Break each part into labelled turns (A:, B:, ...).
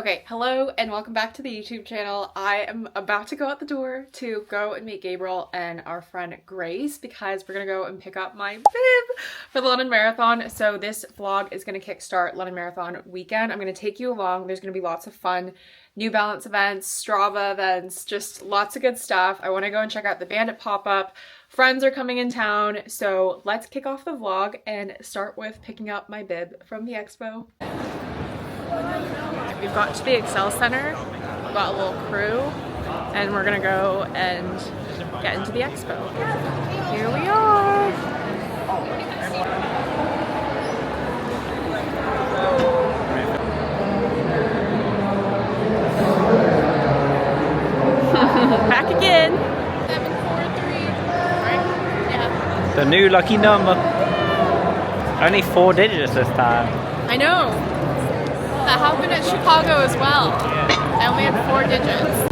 A: Okay, hello and welcome back to the YouTube channel. I am about to go out the door to go and meet Gabriel and our friend Grace because we're gonna go and pick up my bib for the London Marathon. So this vlog is gonna kickstart London Marathon weekend. I'm gonna take you along. There's gonna be lots of fun New Balance events, Strava events, just lots of good stuff. I wanna go and check out the Bandit pop-up. Friends are coming in town, so let's kick off the vlog and start with picking up my bib from the expo. We've got to the Excel Center, we've got a little crew, and we're gonna go and get into the expo. Here we are! Back again! 743, right? Yeah.
B: The new lucky number. Only 4 digits this time.
A: I know! That happened at Chicago as well. I only had 4 digits.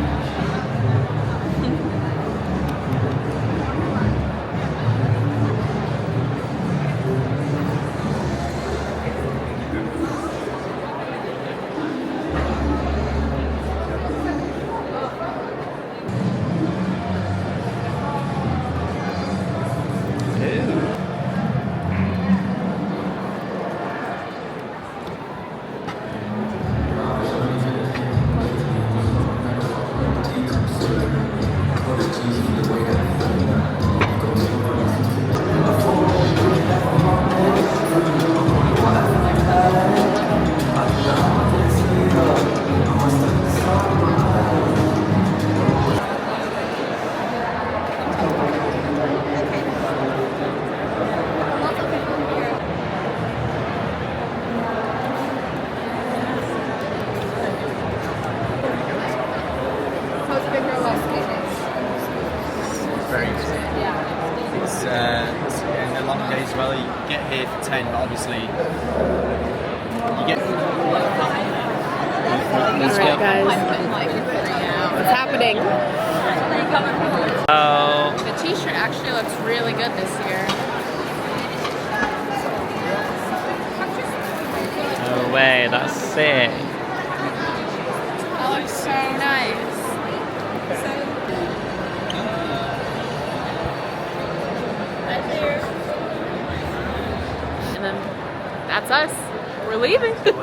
C: It's in the long days as well. You get here for 10, but obviously you get.
A: Alright guys, what's happening?
B: Oh.
A: The t-shirt actually looks really good this year.
B: No way, that's sick.
A: That looks so nice. And then that's us. We're leaving.
B: It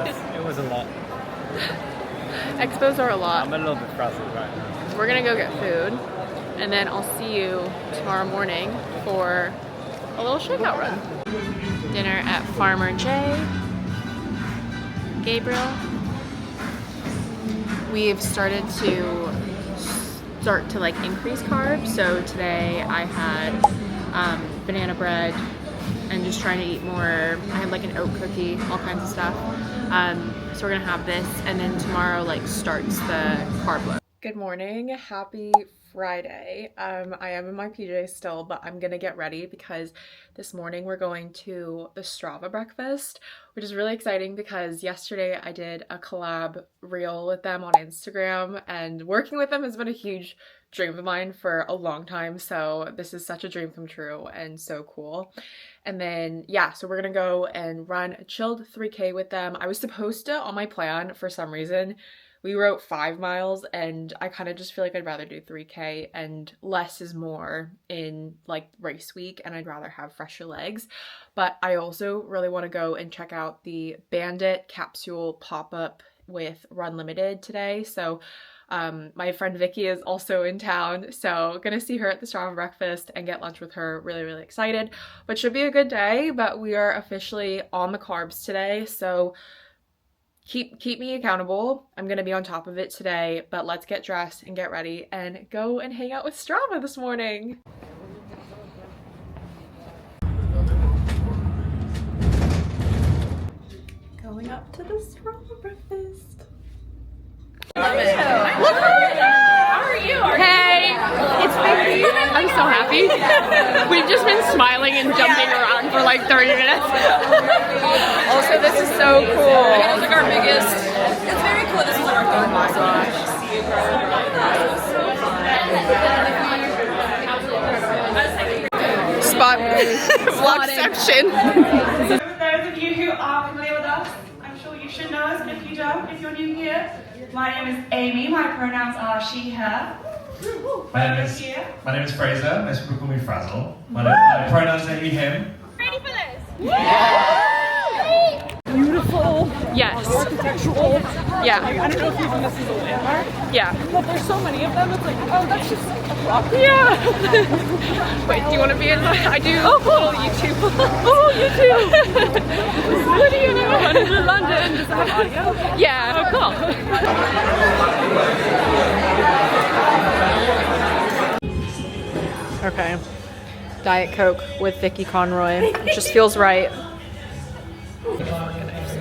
B: was a lot.
A: Expos are a lot.
B: I'm a little bit frazzled right now.
A: We're gonna go get food, and then I'll see you tomorrow morning for a little shakeout run. Dinner at Farmer J. Gabriel. We've started to like increase carbs. So today I had banana bread and just trying to eat more. I had like an oat cookie, all kinds of stuff. So we're gonna have this, and then tomorrow like starts the carb load. Good morning, happy Friday. I am in my PJs still, but I'm gonna get ready because this morning we're going to the Strava breakfast, which is really exciting because yesterday I did a collab reel with them on Instagram, and working with them has been a huge dream of mine for a long time. So this is such a dream come true and so cool. And then, yeah, so we're gonna go and run a chilled 3K with them. I was supposed to, on my plan, for some reason, we wrote 5 miles, and I kind of just feel like I'd rather do 3K, and less is more in like race week, and I'd rather have fresher legs. But I also really want to go and check out the Bandit capsule pop-up with Run Limited today. So my friend Vicky is also in town, so gonna see her at the Strava breakfast and get lunch with her. Really excited, but should be a good day. But we are officially on the carbs today, so keep me accountable. I'm gonna be on top of it today, but let's get dressed and get ready and go and hang out with Strava this morning. Going up to the Strava breakfast. How are you? Hey, it's Vicky. I'm so happy. We've just been smiling and jumping around for like 30 minutes. Also, this is so cool. It's like our biggest. It's very cool. This is our third. Oh my gosh. Spot vlogception.
D: For those of you who are familiar with us, I'm sure you should know us, but if you don't, if you're new here, My name is Amy. My pronouns are she, her.
E: My name is Fraser. Most people call me Frazzle. My pronouns are he, him.
A: Ready for this?
F: Beautiful,
A: Yes.
F: architectural.
A: Yeah.
F: I don't know if even this is a landmark,
A: Yeah.
F: but there's so many of them. It's like, oh, that's just a rock.
A: Yeah. Wait, do you want to be in my? I do. Oh, cool. YouTube.
F: Oh, YouTube. What do you know? In London, does it have audio?
A: Yeah.
F: Oh, cool.
A: Okay. Diet Coke with Vicky Conroy. It just feels right.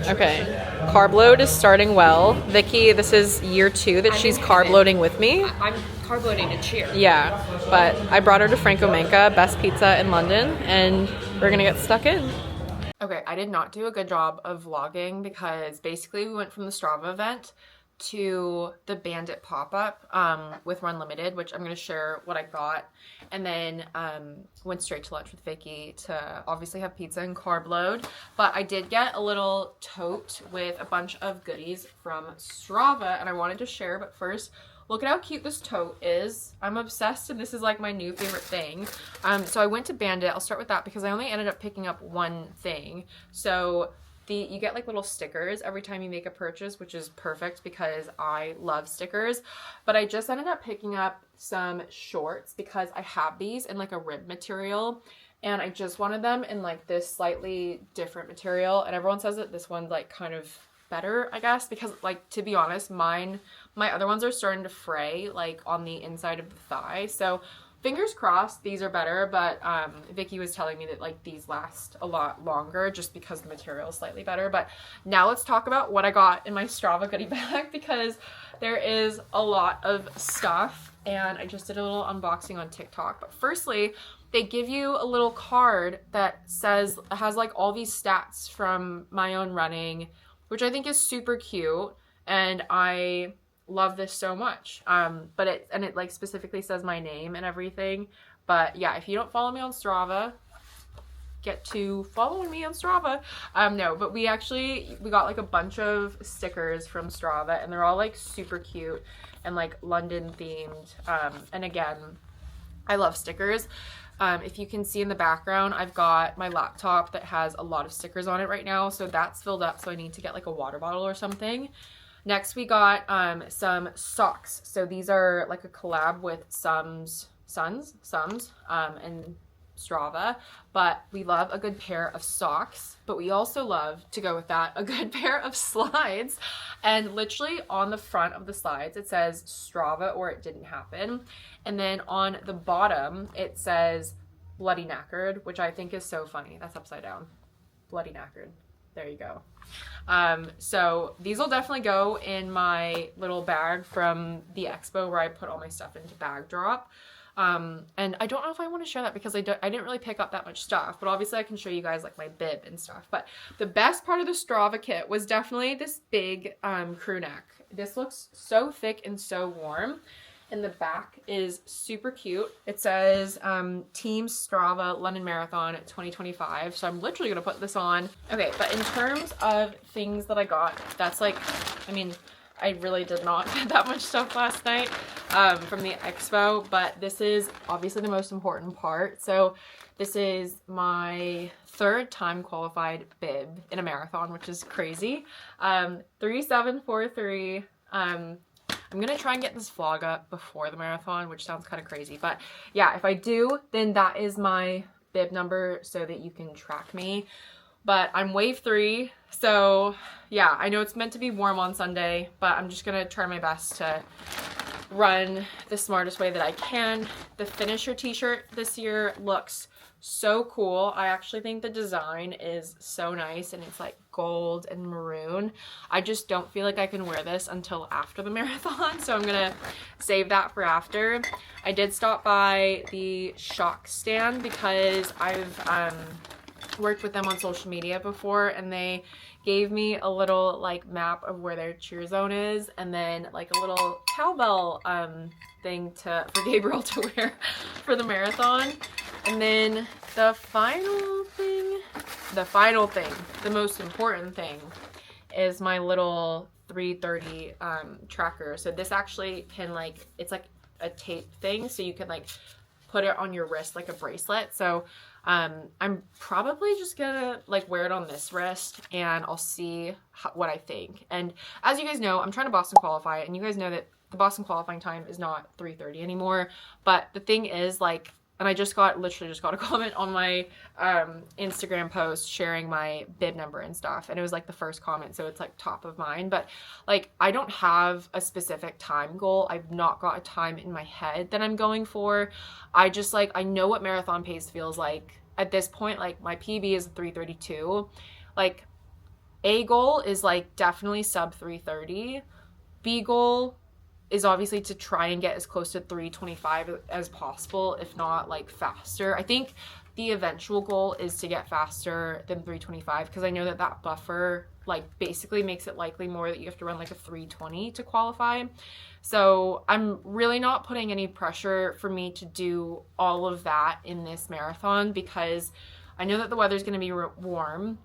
A: Okay. Carb load is starting well. Vicky, this is year 2 that she's carb loading with me.
G: I'm carb loading to cheer.
A: Yeah, but I brought her to Franco Manca, best pizza in London, and we're gonna get stuck in. Okay, I did not do a good job of vlogging because basically we went from the Strava event to the Bandit pop-up with Run Limited, which I'm going to share what I got, and then went straight to lunch with Vicky to obviously have pizza and carb load. But I did get a little tote with a bunch of goodies from Strava, and I wanted to share. But first, look at how cute this tote is. I'm obsessed, and this is like my new favorite thing. So I went to Bandit. I'll start with that because I only ended up picking up one thing. So you get like little stickers every time you make a purchase, which is perfect because I love stickers. But I just ended up picking up some shorts because I have these in like a rib material, and I just wanted them in like this slightly different material. And everyone says that this one's like kind of better, I guess, because like, to be honest, my other ones are starting to fray like on the inside of the thigh. So fingers crossed these are better, but Vicky was telling me that like these last a lot longer just because the material is slightly better. But now let's talk about what I got in my Strava goodie bag because there is a lot of stuff, and I just did a little unboxing on TikTok. But firstly, they give you a little card that has like all these stats from my own running, which I think is super cute, and I love this so much. But it like specifically says my name and everything. But yeah, if you don't follow me on Strava, get to following me on Strava. No, but we got like a bunch of stickers from Strava, and they're all like super cute and like London themed. And again, I love stickers. If you can see in the background, I've got my laptop that has a lot of stickers on it right now, so that's filled up, so I need to get like a water bottle or something. Next, we got some socks. So these are like a collab with Sums, and Strava. But we love a good pair of socks. But we also love, to go with that, a good pair of slides. And literally on the front of the slides, it says Strava or it didn't happen. And then on the bottom, it says bloody knackered, which I think is so funny. That's upside down. Bloody knackered. There you go. So these will definitely go in my little bag from the expo where I put all my stuff into bag drop. And I don't know if I want to share that because I didn't really pick up that much stuff, but obviously I can show you guys like my bib and stuff. But the best part of the Strava kit was definitely this big crew neck. This looks so thick and so warm. And the back is super cute. It says Team Strava London Marathon 2025. So I'm literally going to put this on. Okay, but in terms of things that I got, that's like, I mean, I really did not get that much stuff last night from the expo, but this is obviously the most important part. So this is my 3rd time qualified bib in a marathon, which is crazy. 3743. I'm gonna try and get this vlog up before the marathon, which sounds kind of crazy, but yeah, if I do, then that is my bib number so that you can track me. But I'm wave 3, so yeah, I know it's meant to be warm on Sunday, but I'm just gonna try my best to run the smartest way that I can. The finisher t-shirt this year looks so cool. I actually think the design is so nice, and it's like gold and maroon. I just don't feel like I can wear this until after the marathon, so I'm gonna save that for after. I did stop by the Shock stand because I've worked with them on social media before, and they gave me a little like map of where their cheer zone is, and then like a little cowbell thing for Gabriel to wear for the marathon. And then the final thing, the most important thing, is my little 3:30 tracker. So this actually can like, it's like a tape thing, so you can like put it on your wrist like a bracelet. So I'm probably just gonna like wear it on this wrist, and I'll see what I think. And as you guys know, I'm trying to Boston qualify, and you guys know that the Boston qualifying time is not 3:30 anymore. But the thing is, like, and I literally just got a comment on my Instagram post sharing my bib number and stuff, and it was like the first comment, so it's like top of mind. But like, I don't have a specific time goal. I've not got a time in my head that I'm going for. I just like, I know what marathon pace feels like at this point. Like, my PB is 3:32. Like, A goal is like definitely sub 3:30. B goal is obviously to try and get as close to 3:25 as possible, if not like faster. I think the eventual goal is to get faster than 3:25, because I know that that buffer like basically makes it likely more that you have to run like a 3:20 to qualify. So I'm really not putting any pressure for me to do all of that in this marathon, because I know that the weather's going to be warm.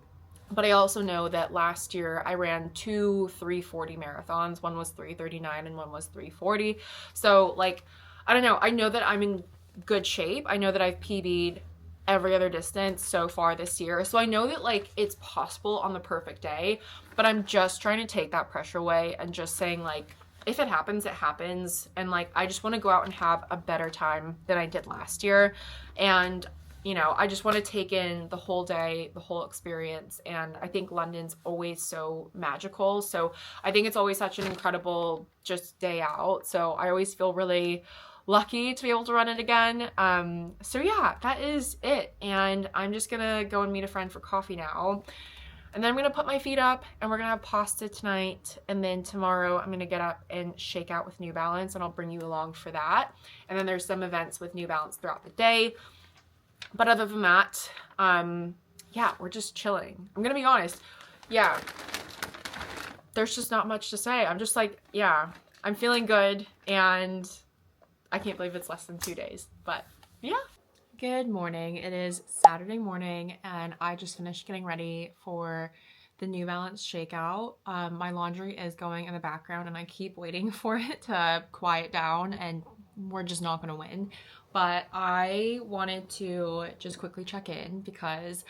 A: But I also know that last year I ran 2 3:40 marathons. One was 3:39 and one was 3:40. So like, I don't know. I know that I'm in good shape. I know that I've PB'd every other distance so far this year. So I know that like it's possible on the perfect day, but I'm just trying to take that pressure away and just saying like, if it happens, it happens. And like, I just want to go out and have a better time than I did last year. And you know, I just want to take in the whole day, the whole experience. And I think London's always so magical. So I think it's always such an incredible just day out. So I always feel really lucky to be able to run it again. So yeah, that is it. And I'm just going to go and meet a friend for coffee now. And then I'm going to put my feet up and we're going to have pasta tonight. And then tomorrow I'm going to get up and shake out with New Balance, and I'll bring you along for that. And then there's some events with New Balance throughout the day. But other than that, yeah, we're just chilling. I'm gonna be honest. Yeah, there's just not much to say. I'm just like, yeah, I'm feeling good, and I can't believe it's less than 2 days. But yeah. Good morning. It is Saturday morning, and I just finished getting ready for the New Balance shakeout. My laundry is going in the background, and I keep waiting for it to quiet down, and we're just not gonna win. But I wanted to just quickly check in because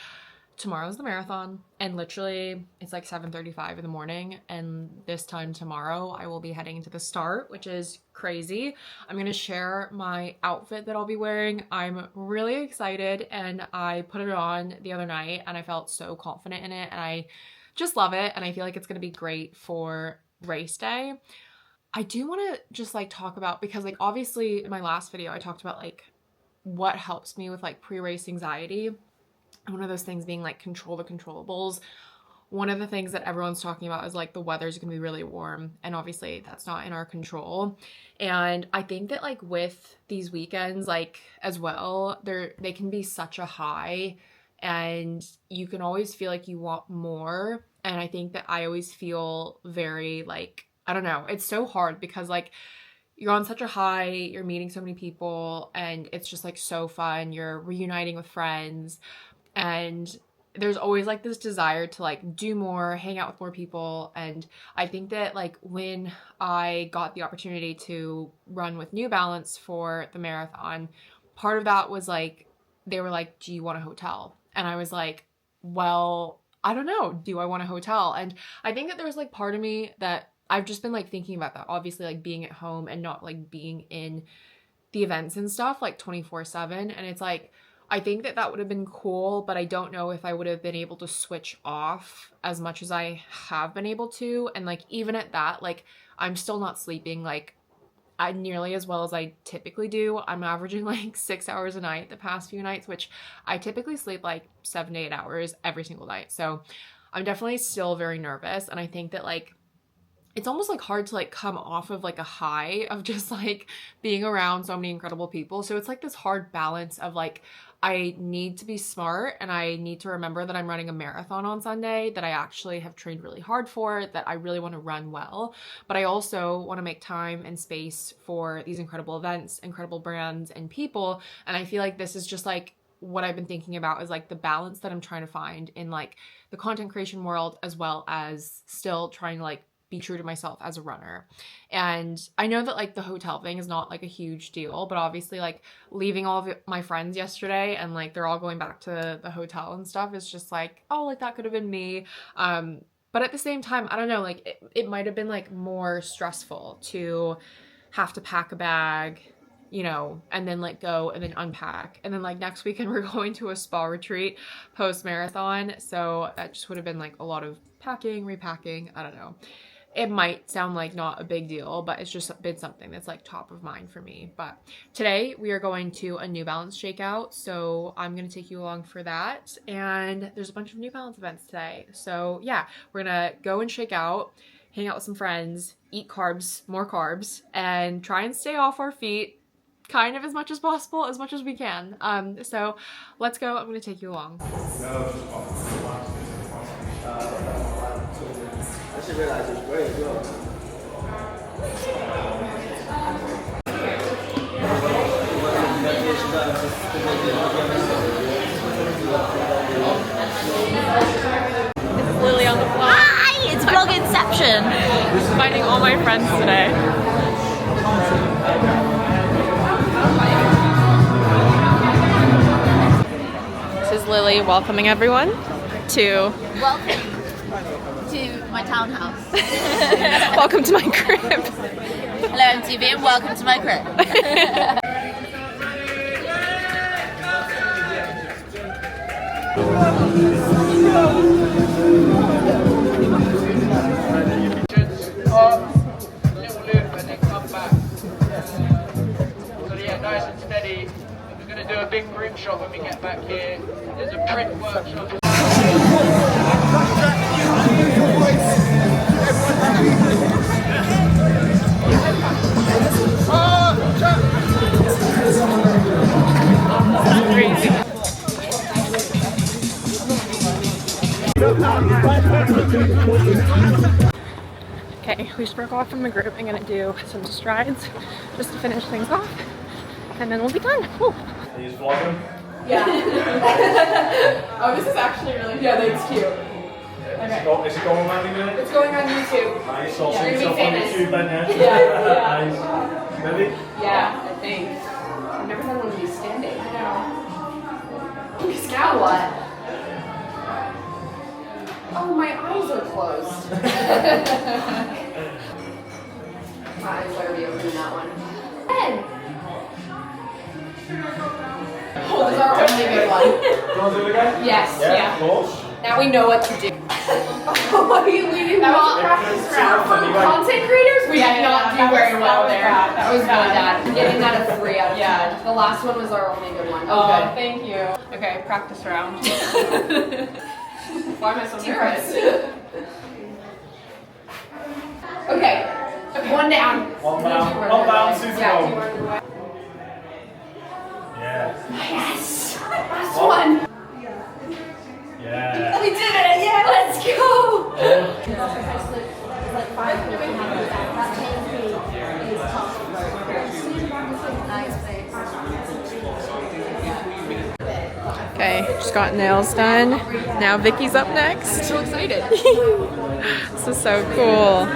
A: tomorrow's the marathon, and literally it's like 7:35 in the morning, and this time tomorrow I will be heading to the start, which is crazy. I'm gonna share my outfit that I'll be wearing. I'm really excited, and I put it on the other night and I felt so confident in it, and I just love it, and I feel like it's gonna be great for race day. I do want to just like talk about, because like obviously in my last video I talked about like what helps me with like pre-race anxiety, and one of those things being like control the controllables. One of the things that everyone's talking about is like the weather's gonna be really warm, and obviously that's not in our control. And I think that like with these weekends like as well, they can be such a high, and you can always feel like you want more. And I think that I always feel very like, I don't know, it's so hard because like you're on such a high, you're meeting so many people, and it's just like so fun. You're reuniting with friends, and there's always like this desire to like do more, hang out with more people. And I think that like when I got the opportunity to run with New Balance for the marathon, part of that was like, they were like, do you want a hotel? And I was like, well, I don't know, do I want a hotel? And I think that there was like part of me that I've just been like thinking about that, obviously like being at home and not like being in the events and stuff like 24/7. And it's like, I think that that would have been cool, but I don't know if I would have been able to switch off as much as I have been able to. And like, even at that, like I'm still not sleeping like nearly as well as I typically do. I'm averaging like 6 hours a night the past few nights, which I typically sleep like 7 to 8 hours every single night. So I'm definitely still very nervous. And I think that like, it's almost like hard to like come off of like a high of just like being around so many incredible people. So it's like this hard balance of like, I need to be smart, and I need to remember that I'm running a marathon on Sunday that I actually have trained really hard for, that I really want to run well. But I also want to make time and space for these incredible events, incredible brands and people. And I feel like this is just like what I've been thinking about, is like the balance that I'm trying to find in like the content creation world, as well as still trying to like be true to myself as a runner. And I know that like the hotel thing is not like a huge deal, but obviously like leaving all of my friends yesterday and like they're all going back to the hotel and stuff is just like, oh, like that could have been me. But at the same time, I don't know, like it might have been like more stressful to have to pack a bag, you know, and then like go and then unpack. And then like next weekend we're going to a spa retreat post-marathon. So that just would have been like a lot of packing, repacking, I don't know. It might sound like not a big deal, but it's just been something that's like top of mind for me. But today we are going to a New Balance shakeout. So I'm going to take you along for that. And there's a bunch of New Balance events today. So yeah, we're going to go and shake out, hang out with some friends, eat carbs, more carbs, and try and stay off our feet kind of as much as possible, as much as we can. So let's go. I'm going to take you along.
C: I just realized it's great as well.
A: This is Lily on the vlog.
H: Hi, it's vlog inception.
A: Just finding all my friends today. This is Lily welcoming everyone to
H: Welcome to my townhouse.
A: welcome to my crib.
H: Hello MTV and welcome to my crib.
I: Little loop and then come back. So yeah, nice and steady. We're going to do a big group shot when we get back here. There's a print workshop.
A: Okay, we just broke off from the group. I'm gonna do some strides just to finish things off, and then we'll be done. Woo.
E: Are you vlogging?
A: Yeah. Oh, this is actually really, yeah, that's cute. Okay.
E: Is it going on again?
A: It's going on YouTube.
E: Nice, I'll
A: Yeah,
E: see
A: you're
E: yourself
A: gonna
E: on
A: be famous.
E: YouTube then,
A: Yeah.
E: Nice. Ready?
A: Yeah, I think. I've never done one of these standing. I know.
H: Now what?
A: Oh, my eyes are closed. My eyes better be open in that one. Ben! Oh, this is our only good one.
E: Do you want to do it again?
A: Yes, yeah.
E: Of course.
A: Now we know what to do. we did not practice round. For
E: Anyway.
A: content creators, we did not do very well there. That was really bad. I'm giving that a 3 out of 10. The last one was our only good one. Oh, good. Thank you. Okay, practice round. Why am I so nervous? Okay. One down.
E: One down, super
A: Yeah,
E: goal.
A: do one away.
E: Yeah.
A: Yes! Last one.
E: Yeah.
A: We did it! Yeah, let's go! Okay, just got nails done. Now Vicky's up next. I'm so excited. This is so cool.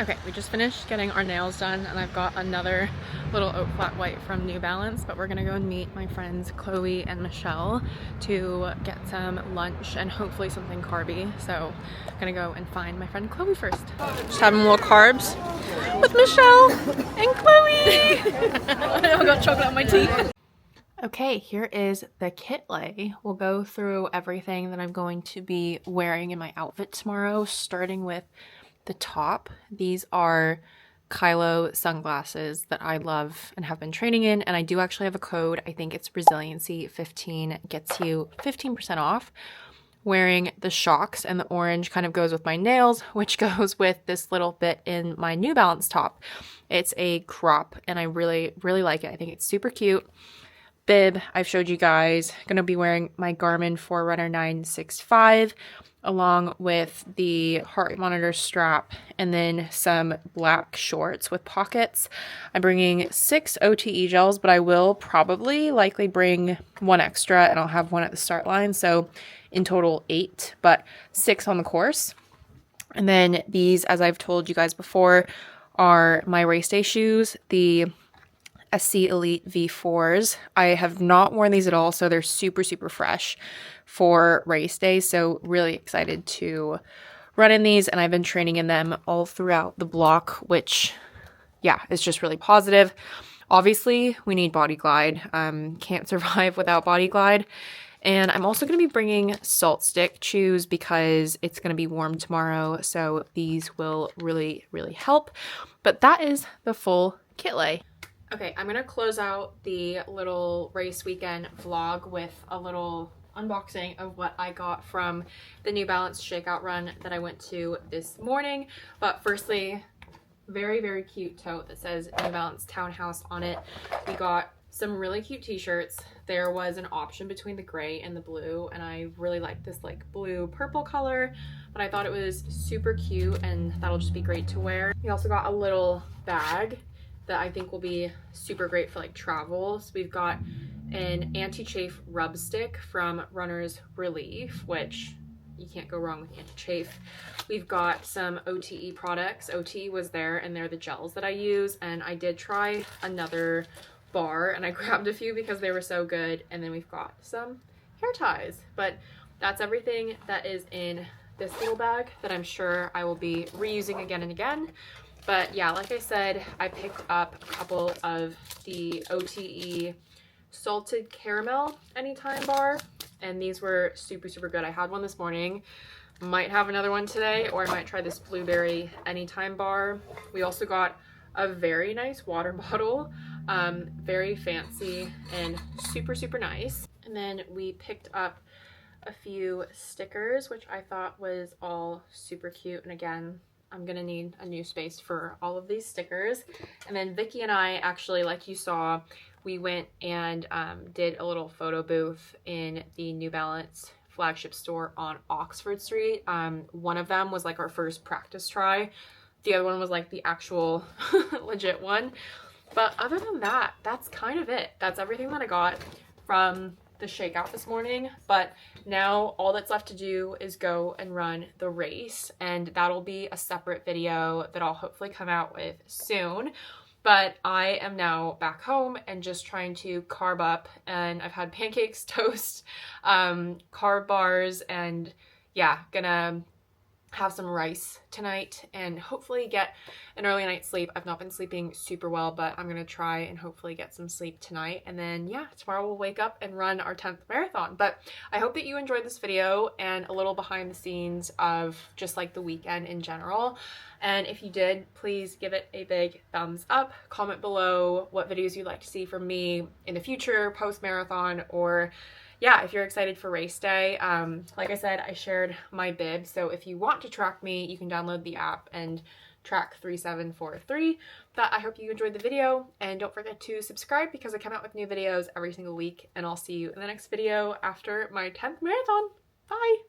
A: Okay, we just finished getting our nails done and I've got another little oat flat white from New Balance, but we're gonna go and meet my friends Chloe and Michelle to get some lunch and hopefully something carby. So I'm gonna go and find my friend Chloe first. Just having a little carbs with Michelle and Chloe. I got chocolate on my teeth. Okay, here is the kit lay. We'll go through everything that I'm going to be wearing in my outfit tomorrow, starting with the top. These are Kylo sunglasses that I love and have been training in, and I do actually have a code. I think it's resiliency15, gets you 15% off. Wearing the shocks, and the orange kind of goes with my nails, which goes with this little bit in my New Balance top. It's a crop and I really, really like it. I think it's super cute. Bib, I've showed you guys. Gonna be wearing my Garmin Forerunner 965 along with the heart monitor strap and then some black shorts with pockets. I'm bringing 6 OTE gels, but I will probably likely bring 1 extra and I'll have 1 at the start line. So in total 8, but 6 on the course. And then these, as I've told you guys before, are my race day shoes, the SC Elite V4s. I have not worn these at all, so they're super, super fresh for race day. So really excited to run in these, and I've been training in them all throughout the block, which, yeah, is just really positive. Obviously, we need Body Glide. Can't survive without Body Glide. And I'm also going to be bringing Salt Stick shoes because it's going to be warm tomorrow. So these will really, really help. But that is the full kit lay. Okay, I'm going to close out the little race weekend vlog with a little unboxing of what I got from the New Balance shakeout run that I went to this morning. But firstly, very, very cute tote that says New Balance Townhouse on it. We got some really cute t-shirts. There was an option between the gray and the blue, and I really like this like blue purple color, but I thought it was super cute and that'll just be great to wear. We also got a little bag that I think will be super great for like travel. So we've got an anti-chafe rub stick from Runner's Relief, which you can't go wrong with anti-chafe. We've got some OTE products. OTE was there, and they're the gels that I use, and I did try another bar and I grabbed a few because they were so good. And then we've got some hair ties, but that's everything that is in this little bag that I'm sure I will be reusing again and again. But yeah, like I said, I picked up a couple of the OTE salted caramel anytime bar, and these were super, super good. I had one this morning, might have another one today, or I might try this blueberry anytime bar. We also got a very nice water bottle, very fancy and super, super nice. And then we picked up a few stickers, which I thought was all super cute. And again, I'm gonna need a new space for all of these stickers. And then Vicky and I actually, like you saw, we went and did a little photo booth in the New Balance flagship store on Oxford Street. One of them was like our first practice try. The other one was like the actual legit one. But other than that, that's kind of it. That's everything that I got from the shakeout this morning. But now all that's left to do is go and run the race, and that'll be a separate video that I'll hopefully come out with soon. But I am now back home and just trying to carb up, and I've had pancakes, toast, carb bars, and yeah, gonna have some rice tonight and hopefully get an early night's sleep. I've not been sleeping super well, but I'm gonna try and hopefully get some sleep tonight. And then yeah, tomorrow we'll wake up and run our 10th marathon. But I hope that you enjoyed this video and a little behind the scenes of just like the weekend in general. And if you did, please give it a big thumbs up. Comment below what videos you'd like to see from me in the future, post-marathon, or yeah, if you're excited for race day. Like I said, I shared my bib, so if you want to track me, you can download the app and track 3743. But I hope you enjoyed the video, and don't forget to subscribe because I come out with new videos every single week, and I'll see you in the next video after my 10th marathon. Bye!